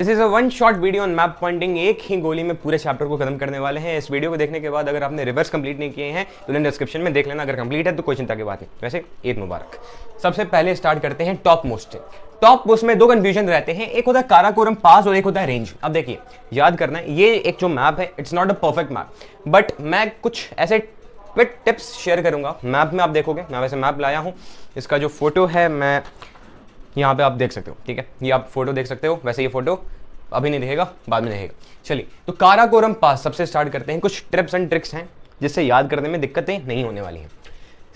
This is a one short video on map pointing. एक ही गोली में पूरे चैप्टर को खत्म करने वाले हैं। इस वीडियो को देखने के बाद अगर आपने रिवर्स कंप्लीट नहीं किए हैं तो लिंक डिस्क्रिप्शन में देख लेना, अगर कंप्लीट है तो कोई चिंता की बात नहीं। वैसे ईद मुबारक। सबसे पहले स्टार्ट करते हैं टॉप मोस्ट से। टॉप मोस्ट में दो कंफ्यूजन रहते हैं, एक होता है काराकोरम पास और एक होता है रेंज। अब देखिए याद करना है, ये एक जो मैप है it's not a perfect map, but मैं कुछ ऐसे क्विक टिप्स शेयर करूंगा। मैप में आप देखोगे, मैं वैसे मैप लाया हूं, इसका जो फोटो है मैं यहाँ पे आप देख सकते हो, ठीक है, ये आप फोटो देख सकते हो। वैसे ये फोटो अभी नहीं दिखेगा, बाद में दिखेगा। चलिए तो काराकोरम पास सबसे स्टार्ट करते हैं। कुछ टिप्स एंड ट्रिक्स हैं जिससे याद करने में दिक्कतें नहीं होने वाली हैं।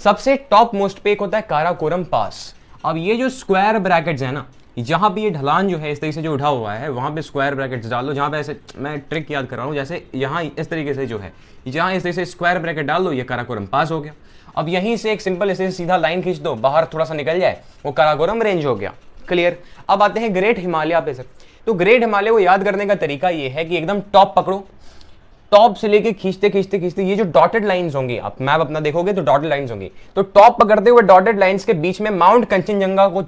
सबसे टॉप मोस्ट पे एक होता है काराकोरम पास। अब ये जो स्क्वायर ब्रैकेट्स है ना, जहां पे ये ढलान जो है इस तरीके से जो उठा हुआ है, वहां पे स्क्वायर ब्रैकेट्स डाल दो। जहां पे ऐसे मैं ट्रिक याद कर रहा हूं, जैसे यहाँ इस तरीके से जो है, जहां इस तरीके से स्क्वायर ब्रैकेट डाल दो, ये काराकोरम पास हो गया। अब यहीं से एक सिंपल ऐसे सीधा लाइन खींच दो, बाहर थोड़ा सा निकल जाए, वो काराकोरम रेंज हो गया। क्लियर। अब आते हैं ग्रेट हिमालय पे सर। तो ग्रेट हिमालय को याद करने का तरीका ये है कि एकदम टॉप पकड़ो, टॉप से लेके खींचते खींचते खींचते ये जो डॉटेड लाइंस होंगी, आप मैप अपना देखोगे तो डॉटेड लाइंस होंगी, तो टॉप पकड़ते हुए डॉटेड लाइंस के बीच में माउंट कंचनजंगा को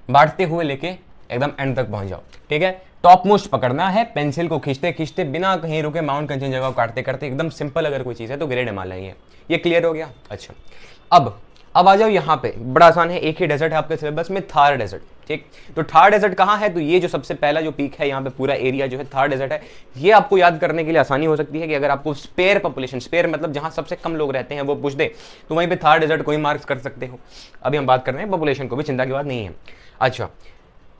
बांटते हुए लेके एकदम एंड तक पहुंच जाओ। ठीक है, टॉप मोस्ट पकड़ना है, पेंसिल को खींचते खींचते बिना कहीं रुके माउंट कंचनजंगा को काटते करते, एकदम सिंपल अगर कोई चीज है तो ग्रेट हिमालय है। ये क्लियर हो गया। अच्छा, अब आ जाओ यहाँ पे, बड़ा आसान है, एक ही डेजर्ट है आपके सिलेबस में, थार डेजर्ट। ठीक, तो थार डेजर्ट कहाँ है? तो ये जो सबसे पहला जो पीक है यहाँ पे, पूरा एरिया जो है थार डेजर्ट है। ये आपको याद करने के लिए आसानी हो सकती है कि अगर आपको स्पेयर पॉपुलेशन, स्पेयर मतलब जहाँ सबसे कम लोग रहते हैं, वो पूछ दे तो वहीं पे थार डेजर्ट को ही मार्क्स कर सकते हो। अभी हम बात कर रहे हैं पॉपुलेशन को, भी चिंता की बात नहीं है। अच्छा,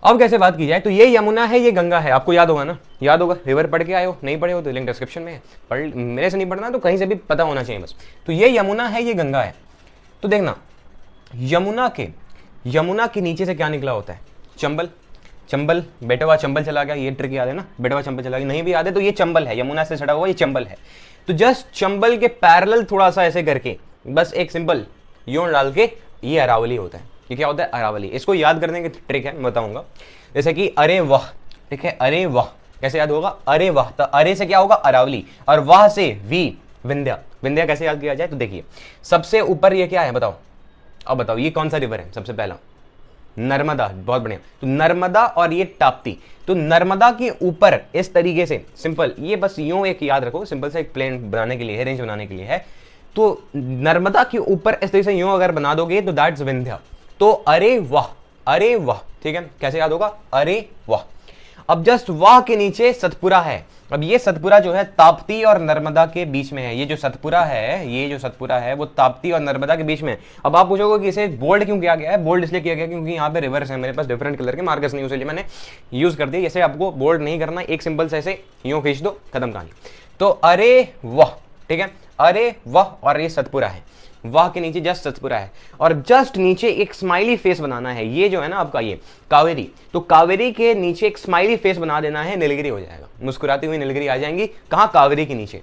अब कैसे बात की जाए, तो ये यमुना है, ये गंगा है, आपको याद होगा ना, याद होगा, रिवर पढ़ के आए हो, नहीं पढ़े हो तो लिंक डिस्क्रिप्शन में है, पढ़, मेरे से नहीं पढ़ना तो कहीं से भी पता होना चाहिए बस। तो ये यमुना है, ये गंगा है। तो देखना, यमुना के नीचे से क्या निकला होता है? चंबल। चंबल, बेटवा चंबल चला गया, ये ट्रिक याद है ना, बेटवा चंबल चला गया, नहीं भी याद है तो ये चंबल है, यमुना से सटा हुआ ये चंबल है। तो जस्ट चंबल के पैरेलल थोड़ा सा ऐसे करके बस एक सिंपल यूं डाल के ये अरावली होता है। ये क्या होता है? अरावली। इसको याद करने की ट्रिक है, मैं बताऊंगा। जैसे कि अरे वाह, ठीक है, अरे वाह कैसे याद होगा? अरे वाह, तो अरे से क्या होगा? अरावली, और वाह से वी, विंध्या। विंध्या कैसे याद किया जाए? तो देखिए सबसे ऊपर ये क्या है बताओ, अब बताओ ये कौन सा रिवर है? सबसे पहला नर्मदा। बहुत बढ़िया, तो नर्मदा और ये ताप्ती। तो नर्मदा के ऊपर इस तरीके से सिंपल, ये बस यूं एक याद रखो, सिंपल से एक प्लेन बनाने के लिए है, रेंज बनाने के लिए है। तो नर्मदा के ऊपर इस तरीके से यूं अगर बना दोगे तो दैट्स विंध्या। तो अरे वाह, अरे वाह, ठीक है, कैसे याद होगा? अरे वाह। अब जस्ट वाह के नीचे सतपुरा है। अब ये सतपुरा जो है ताप्ती और नर्मदा के बीच में है। ये जो सतपुरा है, ये जो सतपुरा है वो ताप्ती और नर्मदा के बीच में है। अब आप पूछोगे कि इसे बोल्ड क्यों किया गया है? बोल्ड इसलिए किया गया क्योंकि यहाँ पे रिवर्स है, मेरे पास डिफरेंट कलर के मार्कर्स नहीं, इसलिए मैंने यूज कर दिया। ऐसे आपको बोल्ड नहीं करना, एक सिंपल से ऐसे यूं खींच दो, खत्म कहानी। तो अरे वाह, ठीक है, अरे वाह, और ये सतपुरा है, वाह के नीचे जस्ट सतपुरा है, और जस्ट नीचे एक स्माइली फेस बनाना है। ये जो है ना आपका ये कावेरी, तो कावेरी के नीचे एक स्माइली फेस बना देना है, नीलगिरी हो जाएगा, मुस्कुराती हुई नीलगिरी आ जाएंगी। कहाँ? कावेरी के नीचे।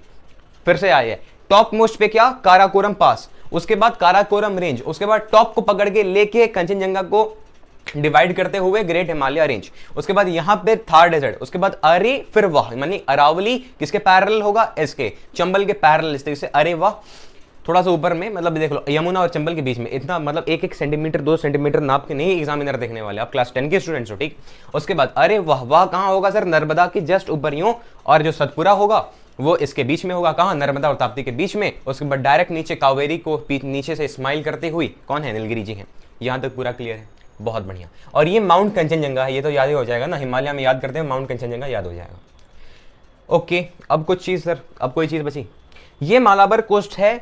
फिर से आए टॉप मोस्ट पे क्या? काराकोरम पास, उसके बाद काराकोरम रेंज, उसके बाद टॉप को पकड़ के लेके कंचनजंगा को डिवाइड करते हुए ग्रेट हिमालय रेंज, उसके बाद यहां पे थार डेजर्ट, उसके बाद अरे फिर वाह, मानी अरावली किसके पैरेलल होगा? इसके, चंबल के पैरेलल, इस तरीके से अरे वाह। थोड़ा सा ऊपर में, मतलब देख लो यमुना और चंबल के बीच में इतना, मतलब एक एक सेंटीमीटर 2 सेंटीमीटर नाप के नहीं एग्जामिनर देखने वाले, आप क्लास 10 के स्टूडेंट्स हो, ठीक। उसके बाद अरे वाह, वाह कहाँ होगा सर? नर्मदा के जस्ट ऊपर यूं, और जो सतपुरा होगा वो इसके बीच में होगा। कहाँ? नर्मदा और ताप्ती के बीच में। उसके बाद डायरेक्ट नीचे कावेरी को नीचे से स्माइल करते हुई कौन है? नीलगिरी जी हैं। यहां तक पूरा क्लियर है? बहुत बढ़िया। और ये माउंट कंचनजंगा है, ये तो याद ही हो जाएगा ना, हिमालय में याद करते हैं माउंट कंचनजंगा याद हो जाएगा। ओके, अब कुछ चीज सर, अब कोई चीज बची। ये मालाबार कोस्ट है,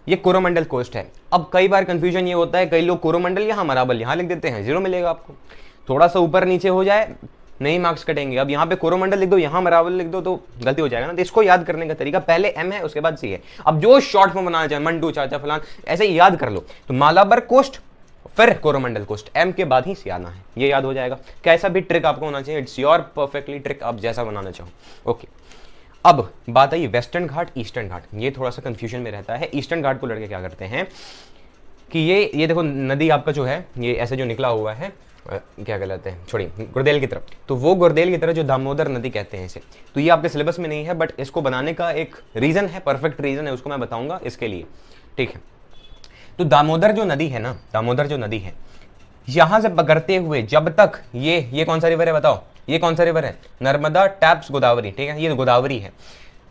ये कोरोमंडल कोस्ट है। अब कई बार कंफ्यूजन ये होता है, कई लोग कोरोमंडल यहाँ मराबल यहाँ लिख देते हैं, 0 मिलेगा आपको। थोड़ा सा ऊपर नीचे हो जाए नहीं मार्क्स कटेंगे। अब यहाँ पे कोरोमंडल लिख दो, यहाँ मराबल लिख दो तो गलती हो जाएगा ना। तो इसको याद करने का तरीका, पहले एम है उसके बाद सी है। अब जो शॉर्ट फॉर्म बनाना चाहे, मंडू चाचा फलान, ऐसे याद कर लो। तो मालाबार कोस्ट फिर कोरोमंडल कोस्ट, एम के बाद ही सी आना है, ये याद हो जाएगा। कैसा भी ट्रिक आपको होना चाहिए, इट्स योर परफेक्टली ट्रिक, आप जैसा बनाना चाहो। ओके, अब बात आई वेस्टर्न घाट ईस्टर्न घाट। ये थोड़ा सा कंफ्यूजन में रहता है। ईस्टर्न घाट को लड़के क्या करते हैं कि ये देखो नदी आपका जो है, ये ऐसे जो निकला हुआ है, क्या कहलाते हैं, छोड़िए, गुरदेल की तरफ, तो वो गुरदेल की तरफ जो दामोदर नदी कहते हैं इसे। तो ये आपके सिलेबस में नहीं है, बट इसको बनाने का एक रीजन है, परफेक्ट रीजन है, उसको मैं बताऊंगा इसके लिए, ठीक है। तो दामोदर जो नदी है ना, दामोदर जो नदी है, यहां से पकड़ते हुए जब तक ये कौन सा रिवर है बताओ? ये कौन सा रिवर है? नर्मदा टैप्स गोदावरी, ठीक है, ये गोदावरी है।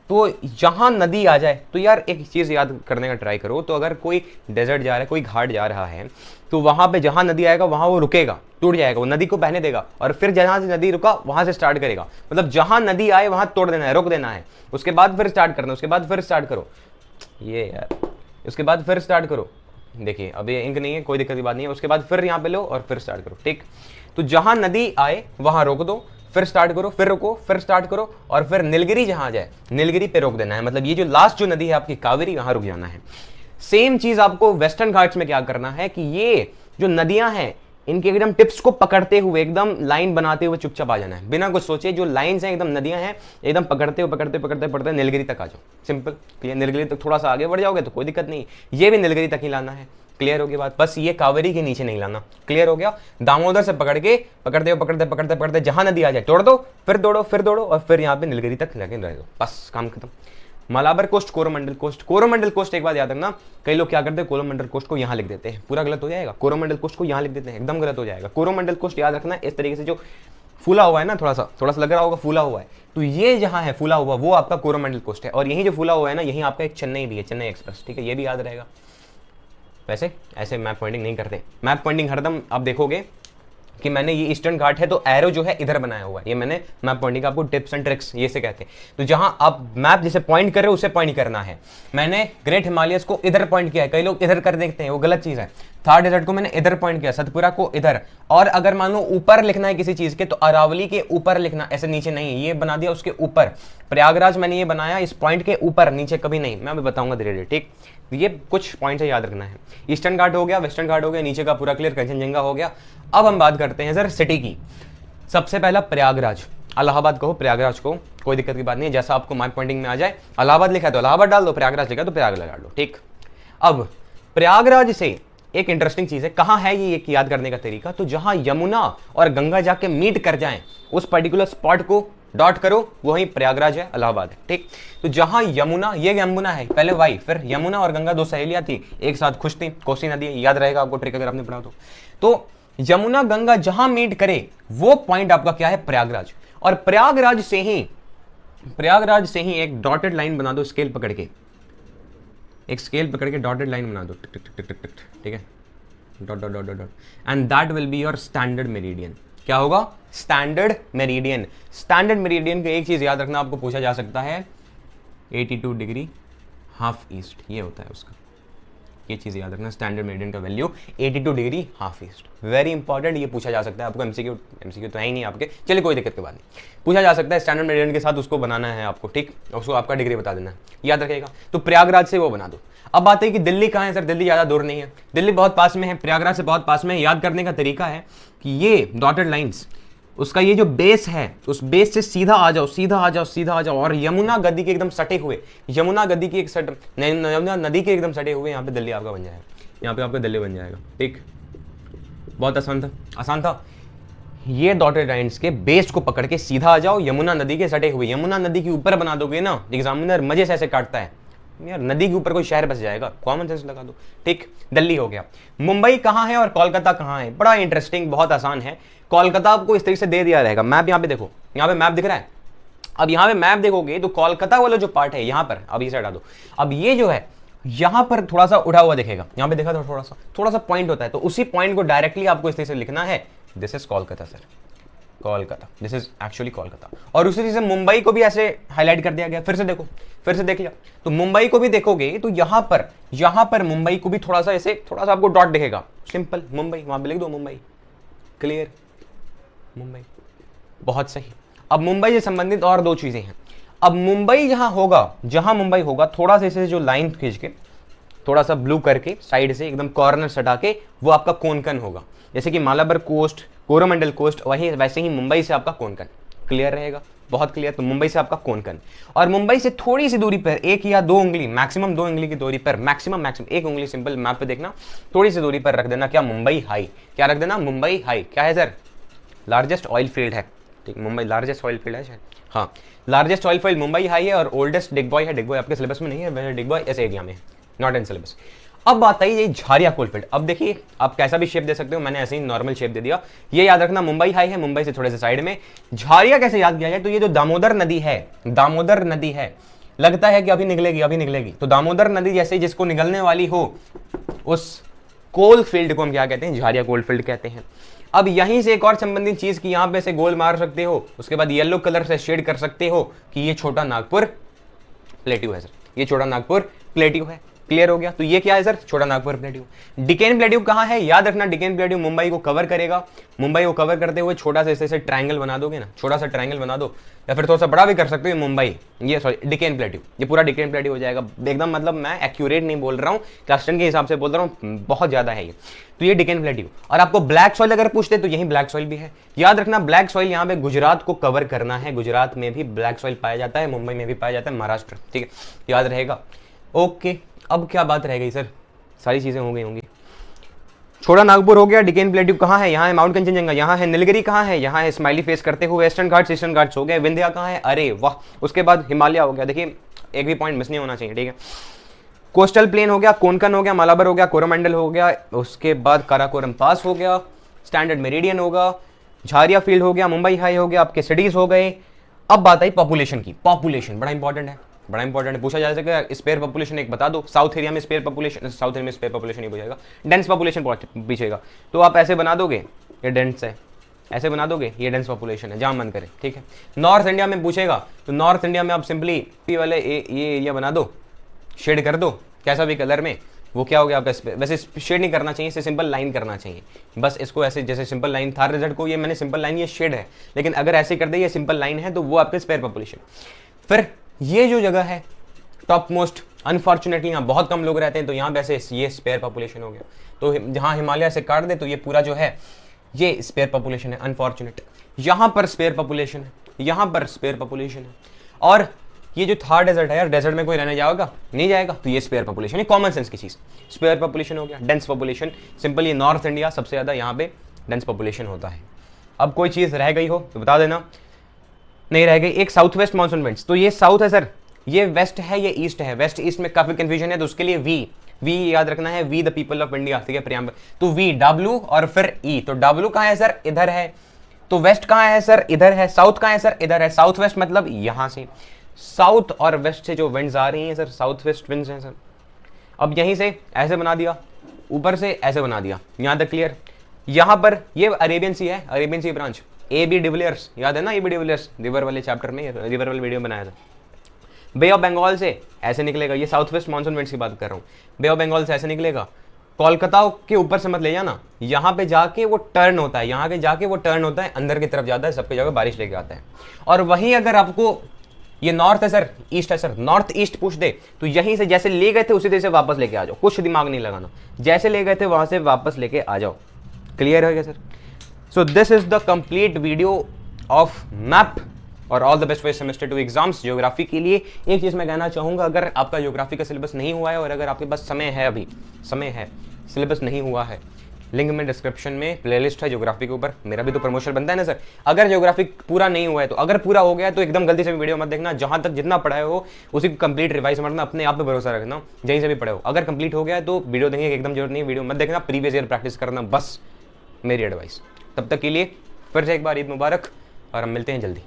तो जहां नदी आ जाए तो यार एक चीज़ याद करने का ट्राई करो, तो अगर कोई डेजर्ट जा रहा है, कोई घाट जा रहा है, तो वहां पे जहां नदी आएगा वहां वो रुकेगा, टूट जाएगा, वो नदी को बहने देगा और फिर जहां से नदी रुका वहां से स्टार्ट करेगा। मतलब जहां नदी आए वहां तोड़ देना है, रोक देना है, उसके बाद फिर स्टार्ट करना, उसके बाद फिर स्टार्ट करो। ये यार उसके बाद फिर स्टार्ट करो। देखिए अब ये इंक नहीं है, कोई दिक्कत की बात नहीं है, उसके बाद फिर यहाँ पे लो और फिर स्टार्ट करो, ठीक। तो जहां नदी आए वहां रोक दो, फिर स्टार्ट करो, फिर रुको, फिर स्टार्ट करो और फिर नीलगिरी जहां जाए नीलगिरी पे रोक देना है। मतलब ये जो लास्ट जो नदी है आपकी कावेरी, वहां रुक जाना है। सेम चीज आपको वेस्टर्न घाट्स में क्या करना है कि ये जो नदियां हैं इनके एकदम टिप्स को पकड़ते हुए एकदम लाइन बनाते हुए चुपचाप आ जाना है, बिना कुछ सोचे। जो लाइंस हैं एकदम नदियां हैं, एकदम पकड़ते हुए पकड़ते पकड़ते पकड़ते नीलगिरी तक आ जाओ। Simple clear. नीलगिरी तक थोड़ा सा आगे बढ़ जाओगे तो कोई दिक्कत नहीं, ये भी नीलगिरी तक ही लाना है। क्लियर हो गई बात? बस ये कावेरी के नीचे नहीं लाना। क्लियर हो गया? दामोदर से पकड़ के पकड़ते हुए पकड़ते पकड़ते पकड़ते जहां नदी आ जाए तोड़ दो, फिर दौड़ो, फिर दौड़ो और फिर यहाँ पे नीलगिरी तक लगे रह दो, बस काम खत्म। Malabar coast, Coromandel coast. Coromandel coast एक बात याद रखना, कई लोग क्या करते हैं कोरोमंडल कोस्ट को यहाँ लिख देते हैं, पूरा गलत हो जाएगा। कोरोमंडल कोस्ट को यहाँ लिख देते हैं, एकदम गलत हो जाएगा। कोरोमंडल कोस्ट याद रखना इस तरीके से, जो फूला हुआ है ना, थोड़ा सा लग रहा होगा फूला हुआ है, तो ये जहां है फूला हुआ वो आपका कोरोमंडल कोस्ट है। और यही जो फूला हुआ है ना, यही आपका एक चेन्नई भी है, चेन्नई एक्सप्रेस, ठीक है, ये भी याद रहेगा। वैसे ऐसे मैप पॉइंटिंग नहीं करते, मैप पॉइंटिंग हरदम आप देखोगे कि मैंने ये ईस्टर्न घाट है तो एरो जो है इधर बनाया हुआ है, ये मैंने मैप पॉइंटिंग आपको टिप्स एंड ट्रिक्स ये से कहते हैं। तो जहां आप मैप जैसे पॉइंट कर रहे हो उसे पॉइंट करना है। मैंने ग्रेट हिमालयस को इधर पॉइंट किया है, कई लोग इधर कर देखते हैं, वो गलत चीज है। थार डेजर्ट को मैंने इधर पॉइंट किया, सतपुरा को इधर। और अगर मान लो ऊपर लिखना है किसी चीज के तो अरावली के ऊपर लिखना, ऐसे नीचे नहीं, ये बना दिया उसके ऊपर। प्रयागराज मैंने ये बनाया इस पॉइंट के ऊपर, नीचे कभी नहीं, मैं अभी बताऊंगा धीरे धीरे, ठीक। ये कुछ पॉइंट है याद रखना है। ईस्टर्न घाट हो गया, वेस्टर्न घाट हो गया, नीचे का पूरा क्लियर, कंचनजंगा हो गया। अब हम बात करते हैं सर सिटी की। सबसे पहला प्रयागराज, इलाहाबाद कहो प्रयागराज को, कोई दिक्कत की बात नहीं है, जैसा आपको मैप पॉइंटिंग में आ जाए। इलाहाबाद लिखा है तो इलाहाबाद डाल दो, प्रयागराज लिखा है तो प्रयागराज डाल दो, ठीक। अब प्रयागराज से एक इंटरेस्टिंग चीज है, कहां है ये एक याद करने का तरीका, तो जहां यमुना और गंगा जाके मीट कर जाएं उस पर्टिकुलर स्पॉट को डॉट करो, वही प्रयागराज है, इलाहाबाद है, ठीक। तो जहां यमुना, ये यमुना है, पहले वाई, फिर यमुना और गंगा दो सहेलियां थी, एक साथ खुश थी, कोसी नदी, याद रहेगा आपको ट्रिक अगर आपने पढ़ा तो यमुना गंगा जहां मीट करे वो पॉइंट आपका क्या है? प्रयागराज। और प्रयागराज से ही एक डॉटेड लाइन बना दो, स्केल पकड़ के, एक स्केल पकड़ के डॉटेड लाइन बना दो, टिक टिक टिक टिक टिक, ठीक है, dot dot dot dot, and that will be your standard meridian. क्या होगा? Standard meridian. स्टैंडर्ड मेरिडियन का एक चीज याद रखना, आपको पूछा जा सकता है 82 डिग्री हाफ ईस्ट, ये होता है उसका, ये चीज याद रखना, स्टैंडर्ड मेरिडियन का value 82 degree half east, very important, ये पूछा जा सकता है आपको। एमसीक्यू तो है ही नहीं आपके, चलिए कोई दिक्कत की बात नहीं, पूछा जा सकता है। स्टैंडर्ड मेरिडियन के साथ उसको बनाना है आपको, ठीक, उसको आपका डिग्री बता देना है, याद रखिएगा। तो प्रयागराज से वो बना दो। अब बात है कि दिल्ली कहाँ है सर? दिल्ली ज़्यादा दूर नहीं है, दिल्ली बहुत पास में है, प्रयागराज से बहुत पास में है। याद करने का तरीका है कि ये डॉटेड लाइंस, उसका ये जो बेस है, उस बेस से सीधा आ जाओ, सीधा आ जाओ, सीधा आ जाओ, और यमुना गद्दी के एकदम सटे हुए, यमुना गद्दी की एक सट, यमुना नदी के एकदम सटे हुए यहाँ पे दिल्ली आपका बन जाएगा, यहाँ पे आपका दिल्ली बन जाएगा, ठीक। बहुत आसान था, आसान था। ये डॉटेड लाइंस के बेस को पकड़ के सीधा आ जाओ, यमुना नदी के सटे हुए, यमुना नदी के ऊपर बना दोगे ना, एग्जामिनर मजे से ऐसे काटता है यार, नदी के ऊपर कोई शहर बस जाएगा, कॉमन सेंस लगा दो, ठीक। दिल्ली हो गया। मुंबई कहाँ है और कोलकाता कहाँ है? बड़ा इंटरेस्टिंग, बहुत आसान है। कोलकाता आपको इस तरीके से दे दिया रहेगा, मैप यहाँ पे देखो, यहाँ पे मैप दिख रहा है। अब यहाँ पे मैप देखोगे तो कोलकाता वाला जो पार्ट है यहाँ पर, अब इसे हटा दो, अब ये जो है यहाँ पर थोड़ा सा उठा हुआ दिखेगा, यहाँ पे देखा तो थोड़ा सा पॉइंट होता है, तो उसी पॉइंट को डायरेक्टली आपको इस तरीके से लिखना है, this is Kolkata sir, Kolkata, this is actually Kolkata. और उसी से मुंबई को भी ऐसे हाईलाइट कर दिया गया, फिर से देखो, फिर से देख लिया, तो मुंबई को भी देखोगे तो यहाँ पर मुंबई को भी थोड़ा सा ऐसे, थोड़ा सा आपको डॉट दिखेगा, सिंपल मुंबई, वहां पे लिख दो मुंबई, क्लियर, मुंबई, बहुत सही। अब मुंबई से संबंधित और दो चीजें हैं। अब मुंबई जहां मुंबई होगा, थोड़ा सा इसे जो लाइन खींच के, थोड़ा सा ब्लू करके साइड से एकदम कॉर्नर सटा के, वो आपका कोंकण होगा। जैसे कि मालाबार कोस्ट, कोरोमंडल कोस्ट, वही वैसे ही मुंबई से आपका कोंकण, क्लियर रहेगा, बहुत क्लियर। तो मुंबई से आपका कोंकण, और मुंबई से थोड़ी सी दूरी पर, एक या दो उंगली, मैक्सिमम 2 उंगली की दूरी पर, मैक्सिमम 1 उंगली, सिंपल मैप पे देखना, थोड़ी सी दूरी पर रख देना क्या? मुंबई हाई। क्या रख देना? मुंबई हाई। क्या है सर? लार्जेस्ट ऑयल फील्ड है, ठीक, मुंबई लार्जेस्ट ऑयल फील्ड है शायद, हाँ, largest oil field Mumbai high है, और ओल्डेस्ट डिगबॉय है, डिगबॉय आपके सिलेबस में नहीं है, वैसे डिगबॉय ऐसे एरिया में है, नॉट इन सिलेबस। अब बात आई ये झारिया कोलफील्ड। अब देखिए आप कैसा भी शेप दे सकते हो, मैंने ऐसे ही नॉर्मल शेप दे दिया। ये याद रखना मुंबई हाई है, मुंबई से थोड़े से साइड में। झारिया कैसे याद किया जाए, तो ये जो दामोदर नदी है, दामोदर नदी है, लगता है कि अभी निकलेगी अभी निकलेगी, तो दामोदर नदी जैसे जिसको निकलने वाली हो उस कोल फील्ड को हम क्या कहते हैं, झारिया कोल फील्ड कहते हैं। अब यहीं से एक और संबंधित चीज की यहां पे से गोल मार सकते हो, उसके बाद येलो कलर से शेड कर सकते हो कि ये छोटा नागपुर प्लेट्यू है सर, ये छोटा नागपुर प्लेट्यू है। क्लियर हो गया। तो ये क्या है सर, छोटा नागपुर प्लेट्यू। डिकेन प्लेट्यू कहाँ है, याद रखना डिकेन प्लेट्यू मुंबई को कवर करेगा। मुंबई को कवर करते हुए छोटा सा ऐसे ट्रायंगल बना दोगे ना, छोटा सा ट्रायंगल बना दो, या फिर थोड़ा सा बड़ा भी कर सकते हो। मुंबई ये सॉरी डिकेन प्लेट्यू, ये पूरा डिकेन प्लेट्यू हो जाएगा एकदम। मतलब मैं एक्यूरेट नहीं बोल रहा हूँ, क्लास 10 के हिसाब से बोल रहा हूँ, बहुत ज्यादा है ये। तो ये डिकेन प्लेट्यू। और आपको ब्लैक सॉइल अगर पूछते तो यही ब्लैक सॉइल भी है। याद रखना ब्लैक सॉइल यहाँ पे गुजरात को कवर करना है, गुजरात में भी ब्लैक सॉइल पाया जाता है, मुंबई में भी पाया जाता है, महाराष्ट्र, ठीक है, याद रहेगा। ओके, अब क्या बात रह गई सर, सारी चीजें हो गई होंगी। छोटा नागपुर हो गया, डिकेन प्लेट्यू कहाँ है, यहाँ है माउंट कंचनजंगा, यहाँ है नीलगिरी, कहाँ है, यहाँ है स्माइली फेस करते हुए वेस्टर्न घाट्स, ईस्टर्न घाट्स हो गए, विंध्या कहाँ है, अरे वाह। उसके बाद हिमालय हो गया, देखिए एक भी पॉइंट मिस नहीं होना चाहिए, ठीक है। कोस्टल प्लेन हो गया, कोंकण हो गया, मालाबार हो गया, कोरोमंडल हो गया, उसके बाद काराकोरम पास हो गया, स्टैंडर्ड मेरिडियन होगा, झारिया फील्ड हो गया, मुंबई हाई हो गया, आपके सिटीज हो गए। अब बात आई पॉपुलेशन की। पॉपुलेशन बड़ा इंपॉर्टेंट है, बड़ा इंपॉर्टेंट है। पूछा जा सकता है स्पेयर पॉपुलेशन एक बता दो, साउथ एरिया में स्पेयर पॉपुलेशन, साउथ एरिया में स्पेयर पॉपुलेशन नहीं पूछेगा, डेंस पॉपुलेशन पूछेगा। तो आप ऐसे बना दोगे, ये डेंस है, ऐसे बना दोगे, ये डेंस पॉपुलेशन है, जहां मन करे, ठीक है। नॉर्थ इंडिया में पूछेगा तो नॉर्थ इंडिया में आप सिंपली पी वाले ये एरिया बना दो, शेड कर दो कैसा भी कलर में, वो क्या हो गया आपका। वैसे शेड नहीं करना चाहिए, इसे सिंपल लाइन करना चाहिए, बस इसको ऐसे जैसे सिंपल लाइन था रिजल्ट को, ये मैंने सिंपल लाइन, ये शेड है, लेकिन अगर ऐसे कर दे ये सिंपल लाइन है तो वो आपके स्पेयर पॉपुलेशन। फिर ये जो जगह है टॉप मोस्ट, अनफॉर्चुनेटली यहाँ बहुत कम लोग रहते हैं, तो यहाँ वैसे ये स्पेयर पॉपुलेशन हो गया। तो जहाँ हिमालय से काट दे तो ये पूरा जो है ये स्पेयर पॉपुलेशन है, अनफॉर्चुनेट। यहाँ पर स्पेयर पॉपुलेशन है, यहाँ पर स्पेयर पॉपुलेशन है। और ये जो थार डेजर्ट है यार, डेजर्ट में कोई रहने जाएगा नहीं जाएगा, तो ये स्पेयर पॉपुलेशन है, कॉमन सेंस की चीज। स्पेयर पॉपुलेशन हो गया। डेंस पॉपुलेशन सिंपल, ये नॉर्थ इंडिया सबसे ज्यादा यहाँ पे डेंस पॉपुलेशन होता है। अब कोई चीज रह गई हो तो बता देना, नहीं रह गई। एक साउथ वेस्ट मानसून विंड्स, तो ये साउथ है सर, ये वेस्ट है, ये ईस्ट है। वेस्ट ईस्ट में काफी कंफ्यूजन है, तो उसके लिए वी याद रखना है, we the people of India, ठीक है, प्रियम्बल। तो वी डब्ल्यू और फिर ई, तो डब्ल्यू कहाँ है सर, इधर है। तो वेस्ट कहाँ है सर, इधर है। साउथ कहाँ है सर, इधर है। साउथ वेस्ट मतलब यहां से, साउथ और वेस्ट से जो विंड्स आ रही हैं सर, साउथ वेस्ट विंड्स हैं सर। अब यहीं से ऐसे बना दिया, ऊपर से ऐसे बना दिया, यहां तक क्लियर। यहां पर ये अरेबियन सी है, Arabian Sea branch, A B de Villiers, याद है ना, ए बी डिविलियर्स रिवर वाले चैप्टर में, रिवर वाले वीडियो बनाया था। बे ऑफ बंगाल से ऐसे निकलेगा, ये साउथ वेस्ट मानसून विंड्स की बात कर रहा हूँ। बे ऑफ बंगाल से ऐसे निकलेगा, कोलकाता के ऊपर से मत ले जाना, यहाँ पे जाके वो टर्न होता है, यहाँ के जाके वो टर्न होता है, अंदर की तरफ जाता है, सबके जगह बारिश लेके आता है। और वहीं अगर आपको ये नॉर्थ है सर, ईस्ट है सर, नॉर्थ ईस्ट पूछ दे तो यहीं से जैसे ले गए थे उसी तरह से वापस लेके आ जाओ, कुछ दिमाग नहीं लगाना, जैसे ले गए थे वहां से वापस लेके आ जाओ। क्लियर हो गया sir. So this is the complete video of map और all the best for semester 2 exams geography के लिए। एक चीज मैं कहना चाहूंगा, अगर आपका ज्योग्राफी का सिलेबस नहीं हुआ है और अगर आपके पास समय है, अभी समय है, सिलेबस नहीं हुआ है, लिंक में डिस्क्रिप्शन में प्लेलिस्ट है ज्योग्राफी के ऊपर, मेरा भी तो प्रमोशन बनता है ना सर। अगर ज्योग्राफी पूरा नहीं हुआ है तो, अगर पूरा हो गया तो एकदम गलती से भी वीडियो मत देखना, जहां तक जितना पढ़ाए हो उसी को कंप्लीट रिवाइज मारना, अपने आप पे भरोसा रखना, जहीं से भी पढ़े हो। अगर कंप्लीट हो गया है तो वीडियो देखने की एकदम जरूरत नहीं, वीडियो मत देखना, प्रीवियस ईयर प्रैक्टिस करना, बस मेरी एडवाइस। तब तक के लिए फिर से एक बार ईद मुबारक और हम मिलते हैं जल्दी।